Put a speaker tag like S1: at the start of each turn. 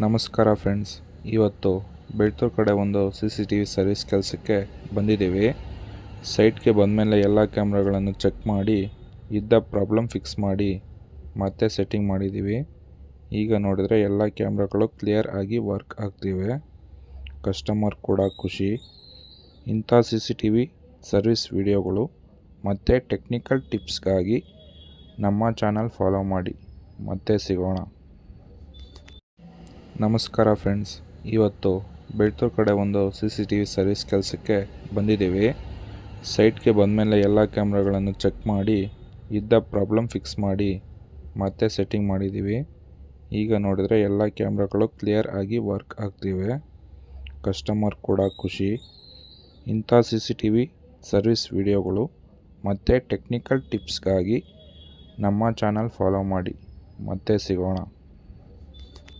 S1: ನಮಸ್ಕಾರ ಫ್ರೆಂಡ್ಸ್, ಇವತ್ತು ಬೆಳ್ತೂರು ಕಡೆ ಒಂದು CCTV ಸರ್ವಿಸ್ ಕೆಲಸಕ್ಕೆ ಬಂದಿದ್ದೀವಿ. ಸೈಟ್ಗೆ ಬಂದಮೇಲೆ ಎಲ್ಲ ಕ್ಯಾಮ್ರಾಗಳನ್ನು ಚೆಕ್ ಮಾಡಿ ಇದ್ದ ಪ್ರಾಬ್ಲಮ್ ಫಿಕ್ಸ್ ಮಾಡಿ ಮತ್ತೆ ಸೆಟ್ಟಿಂಗ್ ಮಾಡಿದ್ದೀವಿ. ಈಗ ನೋಡಿದರೆ ಎಲ್ಲ ಕ್ಯಾಮ್ರಾಗಳು ಕ್ಲಿಯರ್ ಆಗಿ ವರ್ಕ್ ಆಗ್ತಿವೆ. ಕಸ್ಟಮರ್ ಕೂಡ ಖುಷಿ. ಇಂಥ CCTV ಸರ್ವಿಸ್ ವಿಡಿಯೋಗಳು ಮತ್ತು ಟೆಕ್ನಿಕಲ್ ಟಿಪ್ಸ್ಗಾಗಿ ನಮ್ಮ ಚಾನಲ್ ಫಾಲೋ ಮಾಡಿ. ಮತ್ತೆ ಸಿಗೋಣ. ನಮಸ್ಕಾರ ಫ್ರೆಂಡ್ಸ್, ಇವತ್ತು ಬೆಳ್ತೂರು ಕಡೆ ಒಂದು CCTV ಸರ್ವಿಸ್ ಕೆಲಸಕ್ಕೆ ಬಂದಿದ್ದೀವಿ. ಸೈಟ್ಗೆ ಬಂದಮೇಲೆ ಎಲ್ಲ ಕ್ಯಾಮ್ರಾಗಳನ್ನು ಚೆಕ್ ಮಾಡಿ ಇದ್ದ ಪ್ರಾಬ್ಲಮ್ ಫಿಕ್ಸ್ ಮಾಡಿ ಮತ್ತೆ ಸೆಟ್ಟಿಂಗ್ ಮಾಡಿದ್ದೀವಿ. ಈಗ ನೋಡಿದರೆ ಎಲ್ಲ ಕ್ಯಾಮ್ರಾಗಳು ಕ್ಲಿಯರ್ ಆಗಿ ವರ್ಕ್ ಆಗ್ತಿವೆ. ಕಸ್ಟಮರ್ ಕೂಡ ಖುಷಿ. ಇಂಥ CCTV ಸರ್ವಿಸ್ ವಿಡಿಯೋಗಳು ಮತ್ತು ಟೆಕ್ನಿಕಲ್ ಟಿಪ್ಸ್ಗಾಗಿ ನಮ್ಮ ಚಾನಲ್ ಫಾಲೋ ಮಾಡಿ. ಮತ್ತೆ ಸಿಗೋಣ.